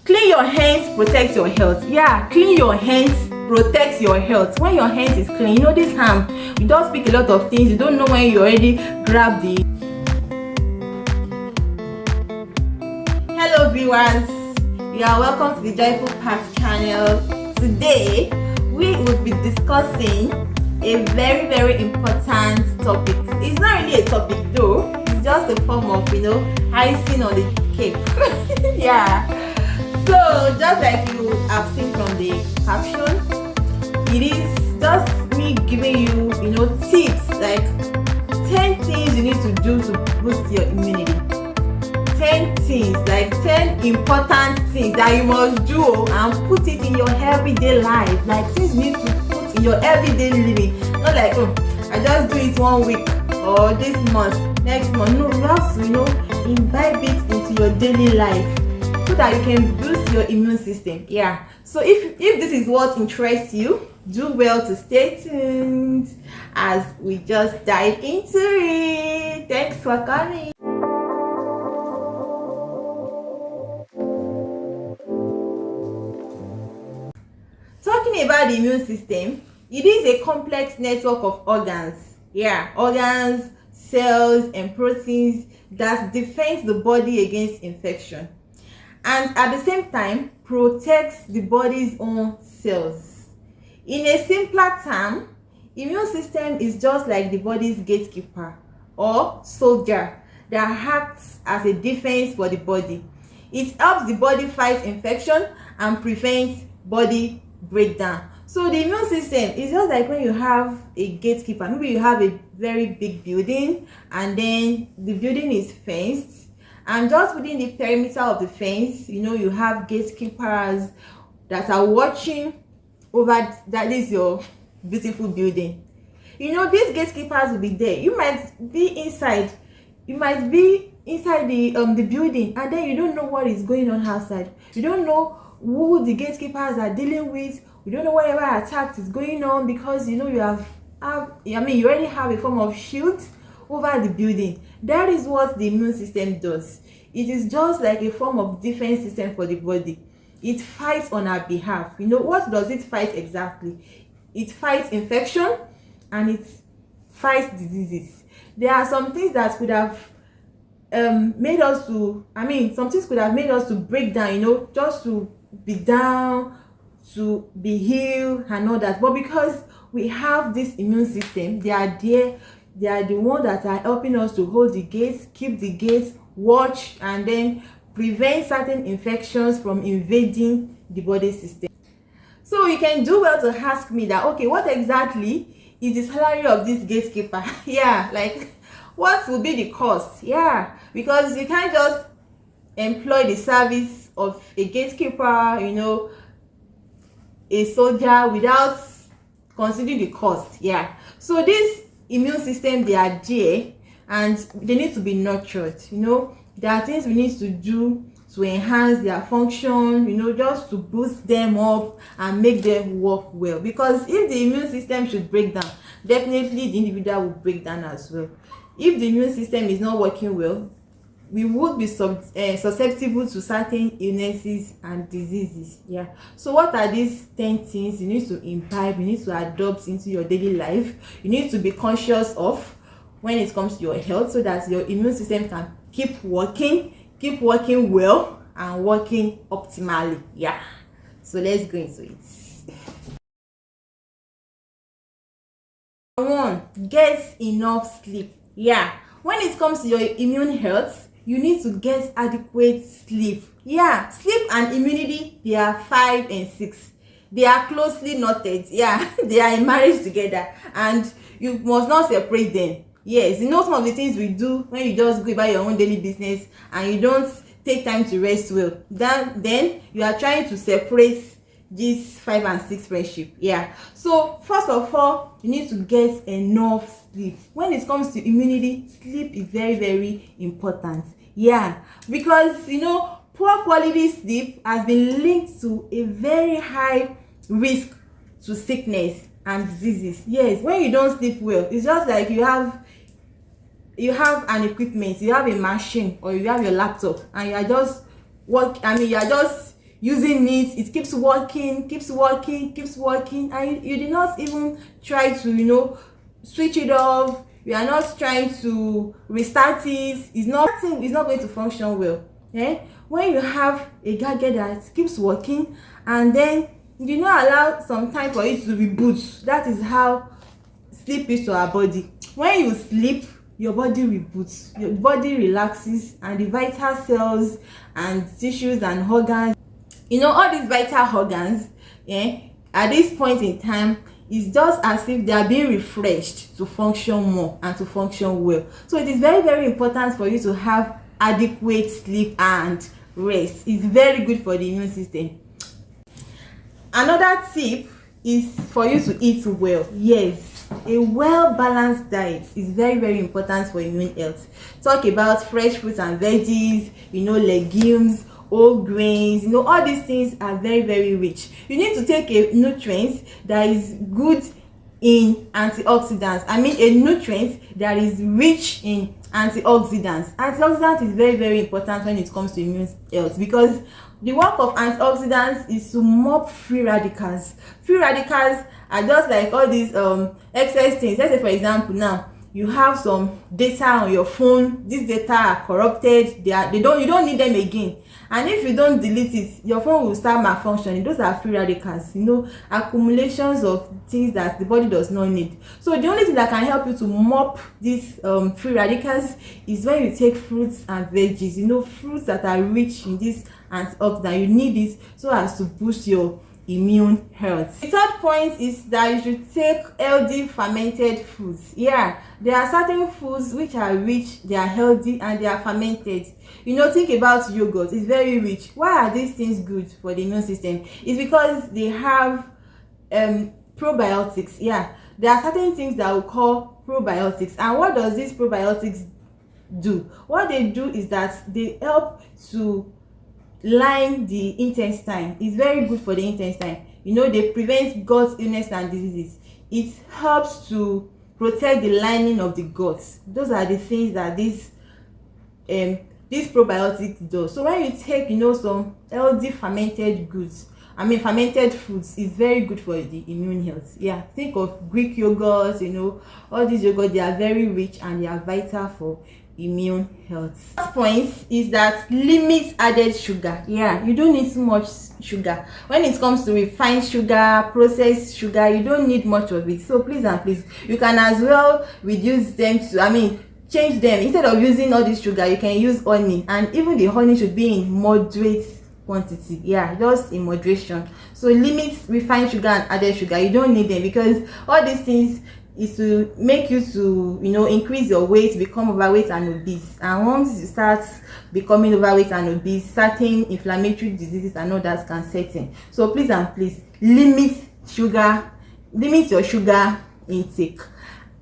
Clean your hands protects your health. Yeah, clean your hands protects your health. When your hands is clean, you know this harm, you don't speak a lot of things, you don't know when you already grab the. Hello viewers, you are welcome to the Joyful Path channel. Today we will be discussing a very important topic. It's not really a topic though, it's just a form of icing on the cake. Yeah, so just like you have seen from the caption, it is just me giving you tips, like 10 things you need to do to boost your immunity. 10 things, like 10 important things that you must do and put it in your everyday life, like things you need to put in your everyday living. Not like, oh, I just do it 1 week or this month, next month. No, you have to imbibe it into your daily life so that you can boost your immune system. Yeah, so if this is what interests you, do well to stay tuned as we just dive into it. Thanks for coming. Talking about the immune system, it is a complex network of organs. Yeah, organs, cells, and proteins that defends the body against infection, and at the same time protects the body's own cells. In a simpler term, immune system is just like the body's gatekeeper or soldier that acts as a defense for the body. It helps the body fight infection and prevents body breakdown. So the immune system is just like when you have a gatekeeper. Maybe you have a very big building and then the building is fenced, and just within the perimeter of the fence, you have gatekeepers that are watching over that is your beautiful building. These gatekeepers will be there. You might be inside the building, and then you don't know what is going on outside. You don't know who the gatekeepers are dealing with. You don't know whatever attack is going on, because you already have a form of shield over the building. That is what the immune system does. It is just like a form of defense system for the body. It fights on our behalf. What does it fight exactly? It fights infection and it fights diseases. There are some things that could have made us to break down, just to be down, to be healed and all that. But because we have this immune system, they are there. They are the ones that are helping us to hold the gates, keep the gates, watch, and then prevent certain infections from invading the body system. So you can do well to ask me that, okay, what exactly is the salary of this gatekeeper? Yeah, like what will be the cost? Yeah, because you can't just employ the service of a gatekeeper, a soldier, without considering the cost. Yeah, so this immune system, they are there and they need to be nurtured. There are things we need to do to enhance their function, just to boost them up and make them work well. Because if the immune system should break down, definitely the individual will break down as well. If the immune system is not working well, we would be susceptible to certain illnesses and diseases. Yeah, so what are these 10 things you need to imbibe, you need to adopt into your daily life, you need to be conscious of when it comes to your health, so that your immune system can keep working well and working optimally? Yeah, so let's go into it. 1, get enough sleep. Yeah, when it comes to your immune health, you need to get adequate sleep. Yeah, sleep and immunity, they are 5 and 6. They are closely knotted. Yeah, they are in marriage together, and you must not separate them. Yes, some of the things we do when you just go about your own daily business and you don't take time to rest well, then you are trying to separate this 5 and 6 friendship. Yeah, so first of all, you need to get enough sleep. When it comes to immunity, sleep is very important. Yeah, because poor quality sleep has been linked to a very high risk to sickness and diseases. Yes, when you don't sleep well, it's just like you have an equipment, you have a machine, or you have your laptop, and you are just using it, it keeps working, and you did not even try to, you know, switch it off. You are not trying to restart it. It's not going to function well. When you have a gadget that keeps working and then you do not allow some time for it to reboot, that is how sleep is to our body. When you sleep, your body reboots, your body relaxes, and the vital cells and tissues and organs, you know, all these vital organs, at this point in time, it's just as if they are being refreshed to function more and to function well. So it is very, very important for you to have adequate sleep and rest. It's very good for the immune system. Another tip is for you to eat well. Yes, a well-balanced diet is very, very important for immune health. Talk about fresh fruits and veggies, you know, legumes, whole grains, you know, all these things are very, very rich. You need to take a nutrient that is good in antioxidants. I mean a nutrient that is rich in antioxidants. Antioxidant is very, very important when it comes to immune health, because the work of antioxidants is to mop free radicals. Free radicals are just like all these excess things. Let's say, for example, now you have some data on your phone. These data are corrupted. You don't need them again. And if you don't delete it, your phone will start malfunctioning. Those are free radicals, you know, accumulations of things that the body does not need. So the only thing that can help you to mop these free radicals is when you take fruits and veggies, you know, fruits that are rich in this antioxidant. You need it so as to boost your immune health. The third point is that you should take healthy fermented foods. Yeah, there are certain foods which are rich, they are healthy, and they are fermented. You know, think about yogurt. It's very rich. Why are these things good for the immune system? It's because they have probiotics. Yeah, there are certain things that we call probiotics. And what does these probiotics do? What they do is that they help to line the intestine. It's very good for the intestine. You know, they prevent gut illness and diseases. It helps to protect the lining of the gut. Those are the things that this probiotics do. So when you take, you know, some healthy fermented goods, I mean fermented foods, is very good for the immune health. Yeah, think of Greek yogurts, you know, all these yogurts, they are very rich and they are vital for immune health. First point is that limit added sugar. Yeah, you don't need too much sugar. When it comes to refined sugar, processed sugar, you don't need much of it. So please and please, you can as well reduce them to, I mean, change them. Instead of using all this sugar, you can use honey, and even the honey should be in moderate quantity. Yeah, just in moderation. So limit refined sugar and added sugar. You don't need them, because all these things is to make you to, you know, increase your weight, become overweight and obese. And once you start becoming overweight and obese, certain inflammatory diseases and others can set in. So please and please, limit your sugar intake.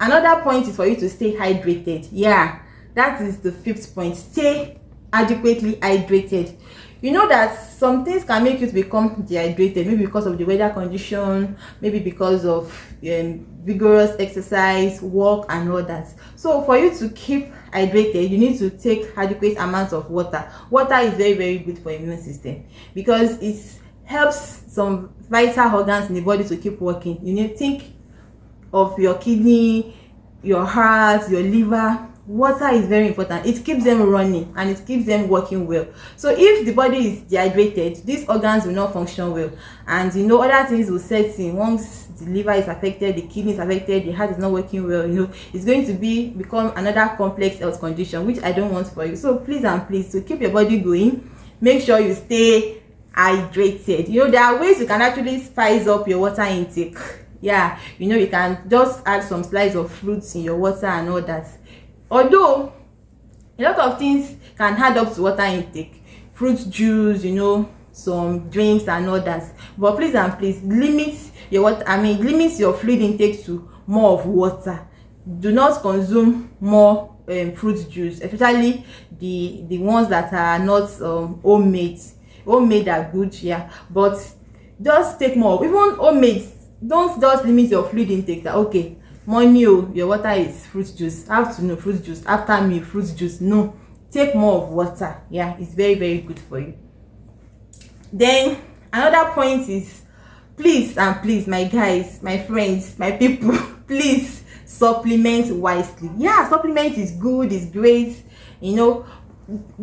Another point is for you to stay hydrated. Yeah, that is the fifth point. Stay adequately hydrated. You know that some things can make you to become dehydrated, maybe because of the weather condition, maybe because of vigorous exercise, work, and all that. So for you to keep hydrated, you need to take adequate amounts of water. Water is very, very good for immune system, because it helps some vital organs in the body to keep working. You need to think of your kidney, your heart, your liver. Water is very important. It keeps them running and it keeps them working well. So if the body is dehydrated, these organs will not function well, and you know, other things will set in. Once the liver is affected, the kidney is affected, the heart is not working well, you know, it's going to become another complex health condition, which I don't want for you. So please and please, to keep your body going, make sure you stay hydrated. You know, there are ways you can actually spice up your water intake. Yeah, you know, you can just add some slices of fruits in your water and all that. Although a lot of things can add up to water intake, fruit juice, you know, some drinks and others, but please and please, limit your water, limit your fluid intake to more of water. Do not consume more fruit juice, especially the ones that are not homemade. Homemade are good, yeah, but just take more. Even homemade, don't just limit your fluid intake that, okay, morning your water is fruit juice, afternoon fruit juice, after meal fruit juice. No, take more of water. Yeah, it's very, very good for you. Then another point is, please and please, my guys, my friends, my people, please supplement wisely. Yeah, supplement is good, is great, you know.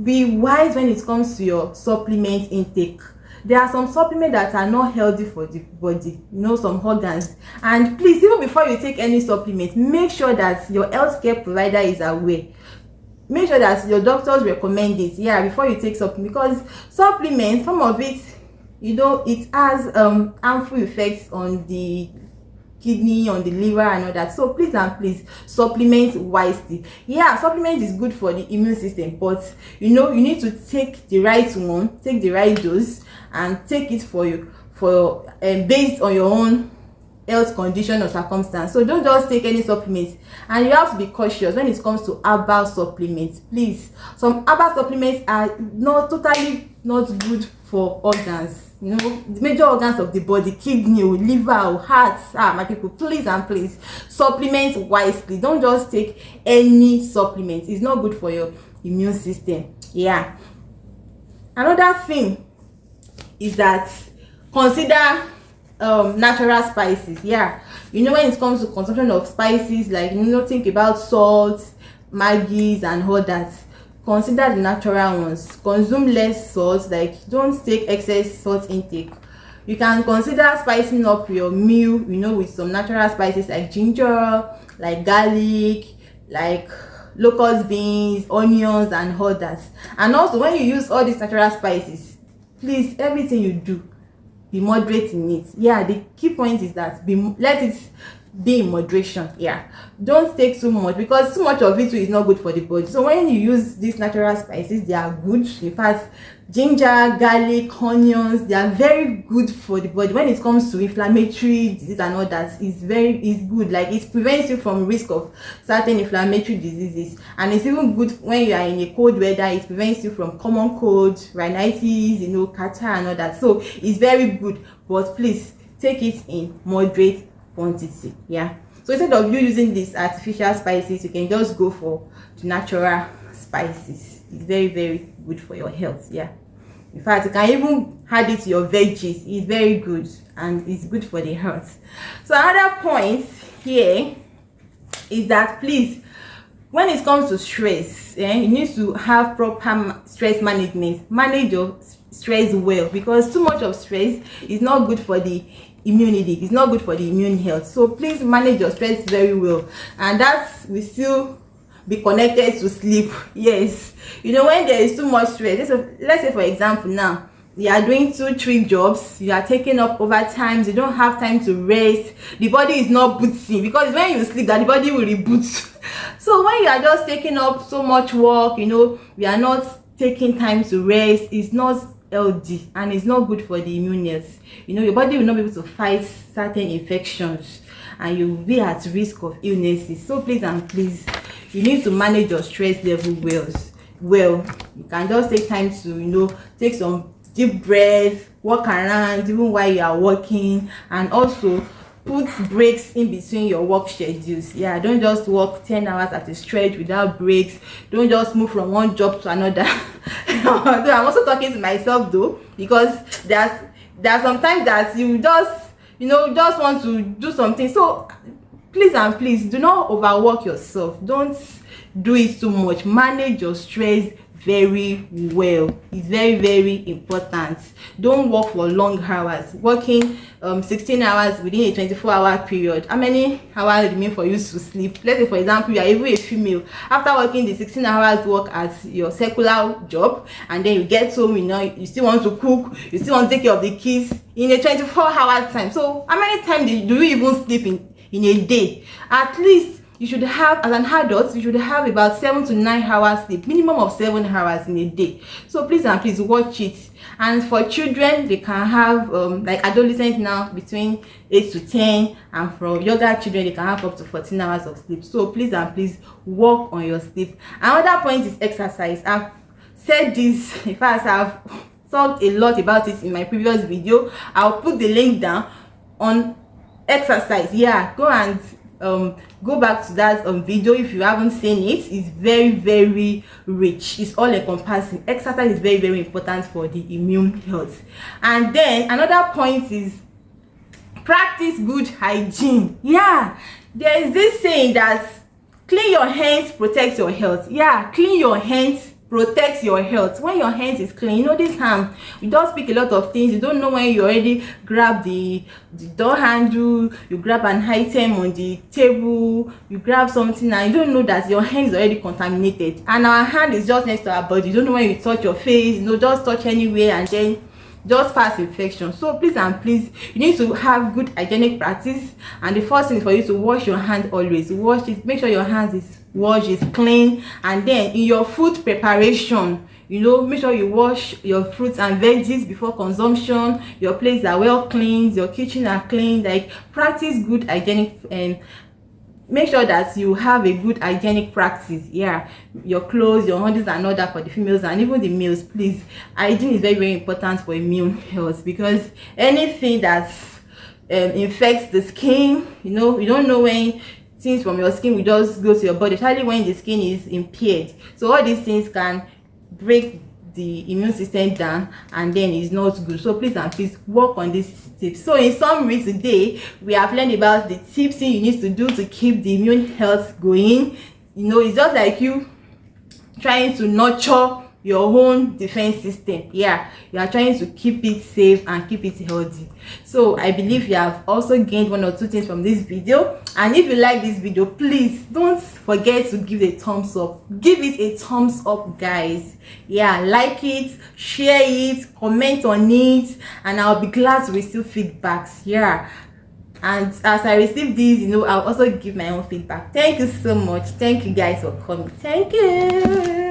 Be wise when it comes to your supplement intake. There are some supplements that are not healthy for the body, you know, some organs. And please, even before you take any supplement, make sure that your healthcare provider is aware. Make sure that your doctors recommend it, yeah, before you take supplement, because supplements, some of it, you know, it has harmful effects on the kidney, on the liver and all that. So please and please supplement wisely. Yeah, supplement is good for the immune system, but you know, you need to take the right one, take the right dose, and take it for you, based on your own health condition or circumstance. So don't just take any supplements, and you have to be cautious when it comes to herbal supplements. Please, some herbal supplements are not totally not good for organs, you know, the major organs of the body, kidney, liver, heart. My people, please and please supplement wisely. Don't just take any supplement. It's not good for your immune system. Yeah, another thing is that consider natural spices. Yeah, you know, when it comes to consumption of spices, like, you know, think about salt, maggies and all that. Consider the natural ones. Consume less salt, like don't take excess salt intake. You can consider spicing up your meal, you know, with some natural spices like ginger, like garlic, like locust beans, onions and all that. And also, when you use all these natural spices, please, everything you do, be moderate in it. Yeah, the key point is that let it be in moderation. Yeah, don't take too much, because too much of it is not good for the body. So when you use these natural spices, they are good. In fact, ginger, garlic, onions, they are very good for the body. When it comes to inflammatory disease and all that, it's good. Like, it prevents you from risk of certain inflammatory diseases, and it's even good when you are in a cold weather. It prevents you from common cold, rhinitis, you know, catarrh and all that. So it's very good, but please take it in moderate quantity. Yeah, so instead of you using these artificial spices, you can just go for the natural spices. It's very, very good for your health. Yeah, in fact, you can even add it to your veggies. It's very good, and it's good for the health. So another point here is that, please, when it comes to stress, you need to have proper stress management. Manage your stress well, because too much of stress is not good for the immunity. It's not good for the immune health. So please manage your stress very well, and that will still be connected to sleep. Yes, you know, when there is too much stress, let's say for example, now you are doing 2-3 jobs, you are taking up overtime, you don't have time to rest, the body is not booting, because when you sleep that the body will reboot. So when you are just taking up so much work, you know, we are not taking time to rest, it's not healthy, and it's not good for the immune health. You know, your body will not be able to fight certain infections, and you will be at risk of illnesses. So please and please, you need to manage your stress level well. You can just take time to, you know, take some deep breath, walk around even while you are working, and also put breaks in between your work schedules. Yeah, don't just work 10 hours at a stretch without breaks. Don't just move from one job to another. I'm also talking to myself though, because there are sometimes that you just, you know, just want to do something. So please and please, do not overwork yourself. Don't do it too much. Manage your stress very well. It's very, very important. Don't work for long hours. Working 16 hours within a 24-hour period, how many hours remain for you to sleep? Let's say for example, you are even a female. After working the 16 hours work at your secular job, and then you get home, you know, you still want to cook, you still want to take care of the kids in a 24-hour time. So how many times do you even sleep in a day? At least you should have, as an adult, you should have about 7 to 9 hours sleep, minimum of 7 hours in a day. So please and please watch it. And for children, they can have like adolescents now, between 8 to 10, and for younger children, they can have up to 14 hours of sleep. So please and please work on your sleep. Another point is exercise. I've said this, in fact, I've talked a lot about it in my previous video. I'll put the link down on exercise. Yeah, go and go back to that video if you haven't seen it. It's very, very rich. It's all encompassing. Exercise is very, very important for the immune health. And then another point is practice good hygiene. Yeah, there is this saying that clean your hands protects your health. Yeah, clean your hands protects your health. When your hands is clean, you know, this hand, we don't speak a lot of things. You don't know when you already grab the door handle, you grab an item on the table, you grab something, and you don't know that your hand is already contaminated. And our hand is just next to our body. You don't know when you touch your face, you know, just touch anywhere and then just pass infection. So please and please, you need to have good hygienic practice. And the first thing is for you to wash your hand always. Wash it, make sure your hands is washed, is clean. And then in your food preparation, you know, make sure you wash your fruits and veggies before consumption. Your plates are well cleaned, your kitchen are clean. Like, practice good hygienic and make sure that you have a good hygienic practice. Yeah, your clothes, your undies and all that for the females and even the males. Please, hygiene is very, very important for immune health, because anything that infects the skin, you know, you don't know when things from your skin will just go to your body, especially when the skin is impaired. So all these things can break the immune system down, and then it's not good. So please and please work on these tips. So in summary, today we have learned about the tips you need to do to keep the immune health going. You know, it's just like you trying to nurture your own defense system. Yeah, you are trying to keep it safe and keep it healthy. So I believe you have also gained one or two things from this video. And if you like this video, please don't forget to give it a thumbs up. Give it a thumbs up, guys. Yeah, like it, share it, comment on it, and I'll be glad to receive feedbacks. Yeah, and as I receive these, you know, I'll also give my own feedback. Thank you so much. Thank you guys for coming. Thank you.